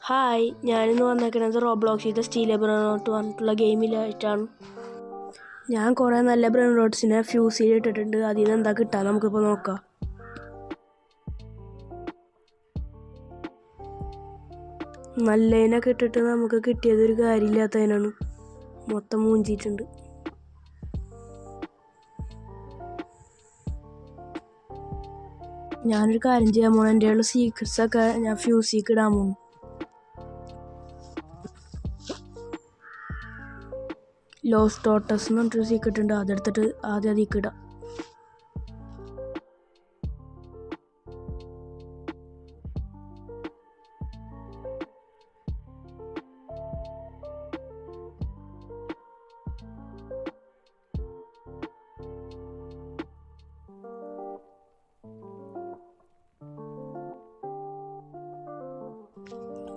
Hi, ഞാനിന്ന് വന്നേക്കുന്നത് റോബ്ലോക്സിൻ്റെ steel ബ്രൗൺറോട്ട് പറഞ്ഞിട്ടുള്ള ഗെയിമിലായിട്ടാണ്. ഞാൻ കുറേ നല്ല ബ്രൗൺറോട്ട്സിനെ ഫ്യൂസ് ചെയ്തിട്ടിട്ടുണ്ട്. അതിൽ നിന്ന് എന്താ കിട്ടുക നമുക്കിപ്പോൾ നോക്കാം. നല്ലതിനൊക്കെ ഇട്ടിട്ട് നമുക്ക് കിട്ടിയത് ഒരു കാര്യമില്ലാത്തതിനാണ്. മൊത്തം മൂഞ്ചിയിട്ടുണ്ട്. ഞാനൊരു കാര്യം ചെയ്യാൻ പോകണം. എൻ്റെ ഉള്ള സീക്രട്സൊക്കെ ഞാൻ ഫ്യൂസിക്ക് ഇടാൻ പോകുന്നു. ലോസ് ടോട്ടസ് എന്ന് പറഞ്ഞിട്ടൊരു സീക്രട്ട് ഉണ്ട്. അതെടുത്തിട്ട് ആദ്യം അതിലേക്ക് ഇടാം.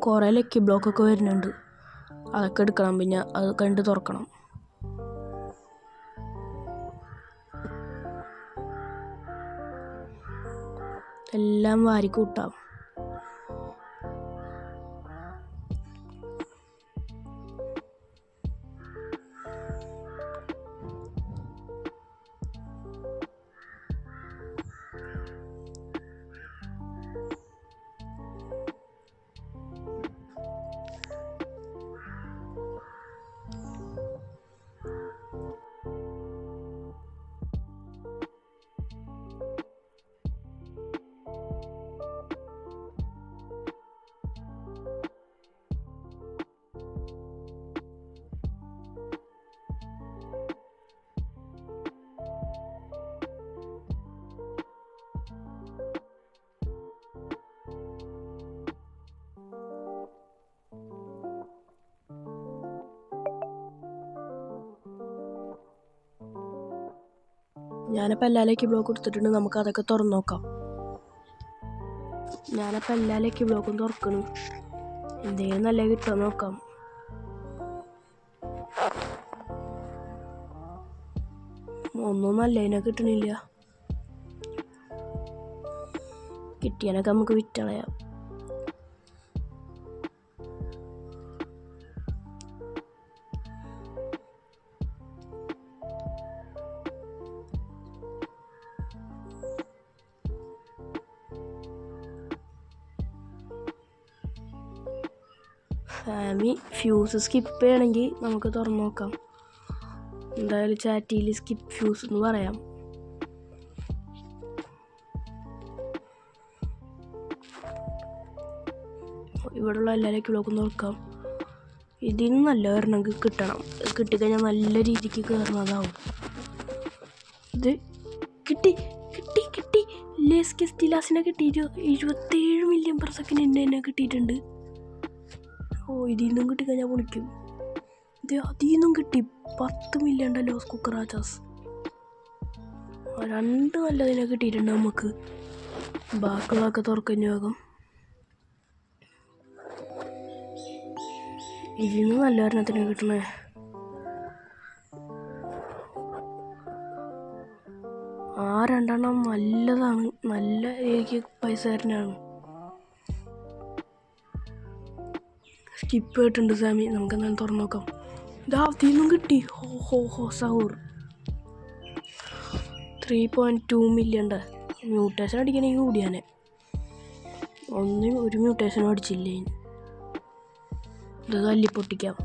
കുറേ ലക്കി ബ്ലോക്കൊക്കെ വരുന്നുണ്ട്. അതൊക്കെ എടുക്കണം. പിന്നെ അത് കണ്ട് തുറക്കണം. എല്ലാം വാരിക്കൂട്ടാം. ഞാനിപ്പോൾ എല്ലാ ലക്കി ബ്ലോക്ക് എടുത്തിട്ടുണ്ട്. നമുക്ക് അതൊക്കെ തുറന്നു നോക്കാം. ഞാനിപ്പോൾ എല്ലാ ലക്കി ബ്ലോക്കും തുറക്കണം. എന്തെങ്കിലും നല്ല കിട്ടുമോ നോക്കാം. ഒന്നും നല്ലതിനെ കിട്ടണില്ല. കിട്ടിയാനൊക്കെ നമുക്ക് വിറ്റളയാം. ഫാമി ഫ്യൂസ് സ്കിപ്പ് ചെയ്യണമെങ്കിൽ നമുക്ക് തുറന്നു നോക്കാം. എന്തായാലും ചാറ്റിയിൽ സ്കിപ്പ് ഫ്യൂസ് എന്ന് പറയാം. ഇവിടെയുള്ള എല്ലാവരേക്കും ബ്ലോക്കും നോക്കാം. ഇതിന് നല്ല ഒരെണ്ണം കിട്ടണം. കിട്ടിക്കഴിഞ്ഞാൽ നല്ല രീതിക്ക് കയറുന്നതാവും. ഇത് കിട്ടി കിട്ടി കിട്ടി ലേസ് സ്റ്റിലാസിനെ കിട്ടിയിട്ട് 27 മില്യൺ പെർ സെക്കൻഡ് എന്നെ കിട്ടിയിട്ടുണ്ട്. ഇതിൽ നിന്നും കിട്ടിക്കഴിഞ്ഞാൽ പൊളിക്കും. ഇത് അതിൽ നിന്നും കിട്ടി 10 മില്യൺ ലോസ് കുക്കറാച്ചാസ്. 2 നല്ലതിനെ കിട്ടിയിട്ടുണ്ട് നമുക്ക്. ബാക്കിയുള്ളതൊക്കെ തുറക്കഞ്ഞു വേഗം. ഇതിൽ നിന്ന് നല്ല ഒരെണ്ണത്തിനെ കിട്ടണേ. ആ 2 നല്ലതാണ്. നല്ല എനിക്ക് പൈസ തരുന്നതാണ്. സ്കിപ്പ് ആയിട്ടുണ്ട് സാമി. നമുക്ക് എന്തായാലും തുറന്നു നോക്കാം. ഇതാ അതിൽ നിന്നും കിട്ടി. സഹൂർ 3.2 മില്യൺ. മ്യൂട്ടേഷൻ അടിക്കണമെങ്കിൽ കൂടിയാനെ. ഒരു മ്യൂട്ടേഷനും അടിച്ചില്ലേ. ഇത് തല്ലി പൊട്ടിക്കാം.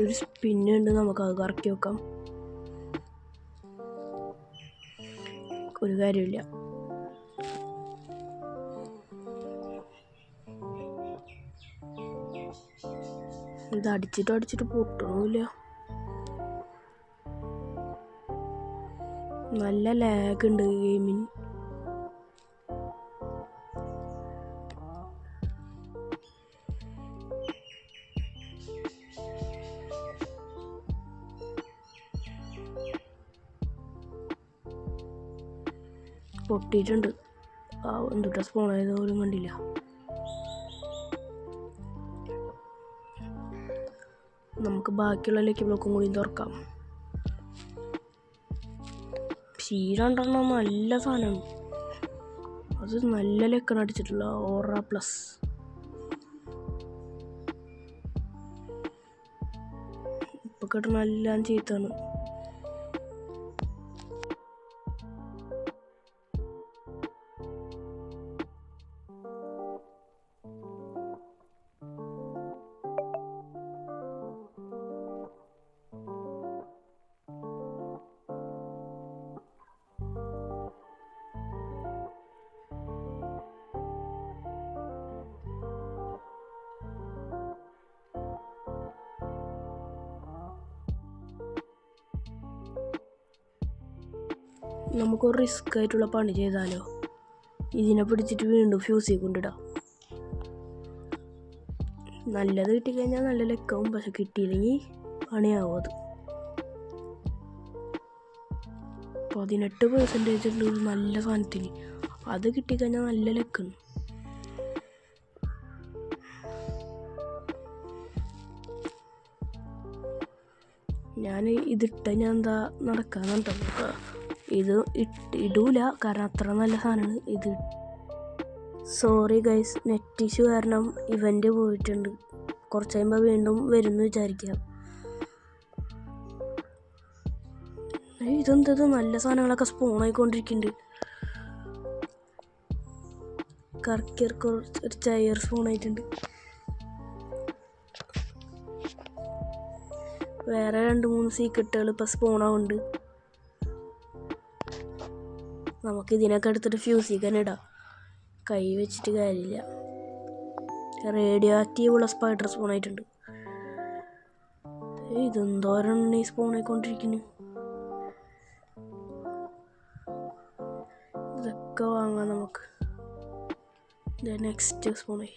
ഒരു സ്പിന്നുണ്ട്. നമുക്കത് കറക്കി വെക്കാം. ഒരു കാര്യമില്ല. ഇത് അടിച്ചിട്ട് പൊട്ടണമില്ല. നല്ല ലാഗ് ഉണ്ട് ഗെയിമിന്. പൊട്ടിയിട്ടുണ്ട്. എന്തുട്ടാ സ്പോൺ ആയത് പോലും കണ്ടില്ല. നമുക്ക് ബാക്കിയുള്ള ലക്കി ബ്ലോക്കും കൂടി തുറക്കാം. രണ്ടെണ്ണം നല്ല സാധനമാണ്. അത് നല്ല ലക്കാണ് അടിച്ചിട്ടുള്ള ഓറ പ്ലസ്. ഇപ്പൊ കിട്ടണ എല്ലാം ചീത്താണ്. നമുക്കൊരു റിസ്ക് ആയിട്ടുള്ള പണി ചെയ്താലോ? ഇതിനെ പിടിച്ചിട്ട് വീണ്ടും ഫ്യൂസിൽ കൊണ്ടിടാം. നല്ലത് കിട്ടിക്കഴിഞ്ഞാൽ നല്ല ലക്കാവും, പക്ഷെ കിട്ടിയില്ലെങ്കിൽ പണിയാവും. അത് 18% ഉണ്ട് ഒരു നല്ല സാധനത്തിന്. അത് കിട്ടിക്കഴിഞ്ഞാൽ നല്ല ലക്കാണ്. ഞാൻ ഇതിട്ട ഞാൻ എന്താ നടക്കാന്നുണ്ടോ? ഇത് ഇടൂല, കാരണം അത്ര നല്ല സാധനമാണ് ഇത്. സോറി ഗൈസ്, നെറ്റ് ഇഷ്യൂ കാരണം ഇവൻ്റ് പോയിട്ടുണ്ട്. കുറച്ച് കഴിയുമ്പോൾ വീണ്ടും വരുമെന്ന് വിചാരിക്കാം. ഇതെന്തത് നല്ല സാധനങ്ങളൊക്കെ സ്പോൺ ആയിക്കൊണ്ടിരിക്കുന്നുണ്ട്. കറക്കിയർക്ക് ഒരു ചെയർ സ്പോൺ ആയിട്ടുണ്ട്. വേറെ 2-3 സീക്രട്ടുകൾ ഇപ്പം സ്പോൺ ആവുന്നുണ്ട്. നമുക്ക് ഇതിനൊക്കെ എടുത്തിട്ട് ഫ്യൂസിൽ തന്നെ ഇടാം. കൈ വെച്ചിട്ട് കാര്യമില്ല. റേഡിയോ ആക്റ്റീവുള്ള സ്പൈഡർ സ്പോൺ ആയിട്ടുണ്ട്. ഇതെന്തോരം ഈ സ്പോൺ ആയിക്കൊണ്ടിരിക്കുന്നു. ഇതൊക്കെ വാങ്ങാം നമുക്ക്. നെക്സ്റ്റ് സ്പോണായി.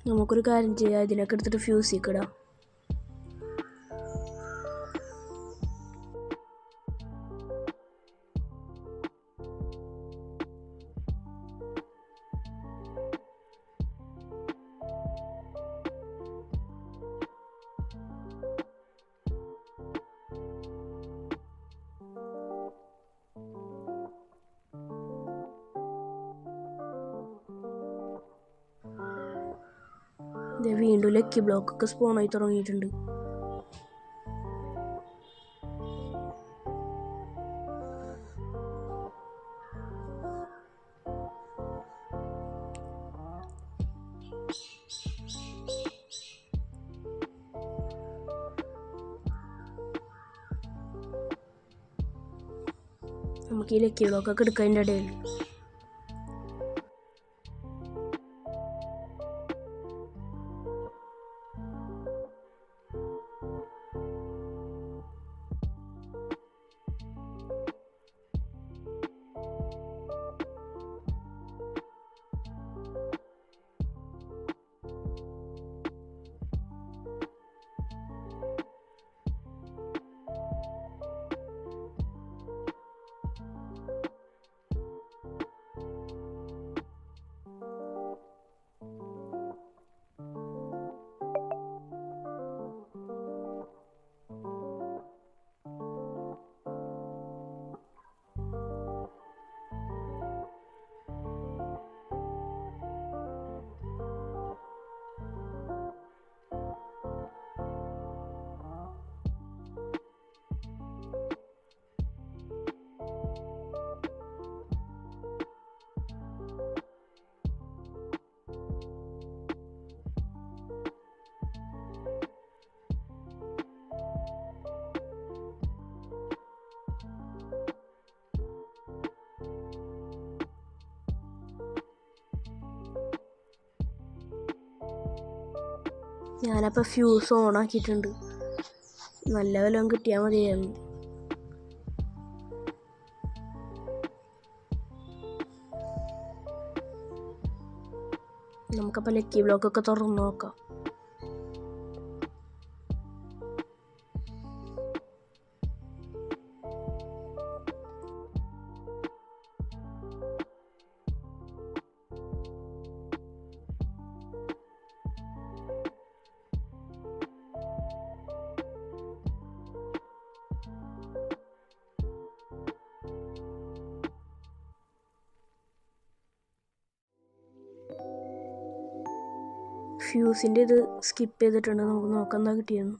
നമുക്കൊരു കാര്യം ചെയ്യാം, ഇതിനൊക്കെ എടുത്തിട്ട് ഫ്യൂസിൽ ഇടാം. വീണ്ടും ലക്കി ബ്ലോക്കൊക്കെ സ്പോൺ ആയി തുടങ്ങിയിട്ടുണ്ട്. നമുക്ക് ഈ ലക്കി ബ്ലോക്കൊക്കെ എടുക്കുന്നതിൻ്റെ ഇടയിൽ ഞാനപ്പോൾ ഫ്യൂസ് ഓൺ ആക്കിയിട്ടുണ്ട്. നല്ല വല്ലതും കിട്ടിയാൽ മതിയായിരുന്നു. നമുക്കപ്പോൾ ലക്കി ബ്ലോക്കൊക്കെ തുറന്ന് നോക്കാം. ഫ്യൂസിൻ്റെ ഇത് സ്കിപ്പ് ചെയ്തിട്ടുണ്ട്. നമുക്ക് നോക്കാം എന്താ കിട്ടിയെന്ന്.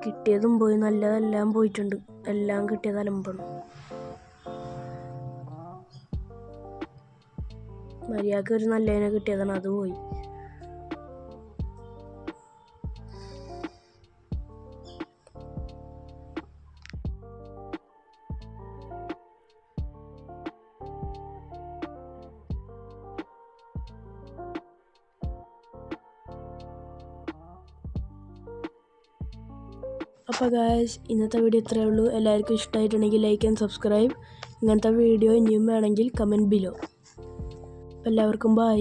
കിട്ടിയതും പോയി, നല്ലതെല്ലാം പോയിട്ടുണ്ട്. എല്ലാം കിട്ടിയത് അലമ്പാണ്. മര്യാദക്ക് ഒരു നല്ലതിനെ കിട്ടിയതാണ്, അത് പോയി. അപ്പോൾ ഗായ്സ്, ഇന്നത്തെ വീഡിയോ ഇത്രയേ ഉള്ളൂ. എല്ലാവർക്കും ഇഷ്ടമായിട്ടുണ്ടെങ്കിൽ ലൈക്ക് ആൻഡ് സബ്സ്ക്രൈബ്. ഇങ്ങനത്തെ വീഡിയോ ഇനിയും വേണമെങ്കിൽ കമൻറ്റ് ബിലോ. എല്ലാവർക്കും ബൈ.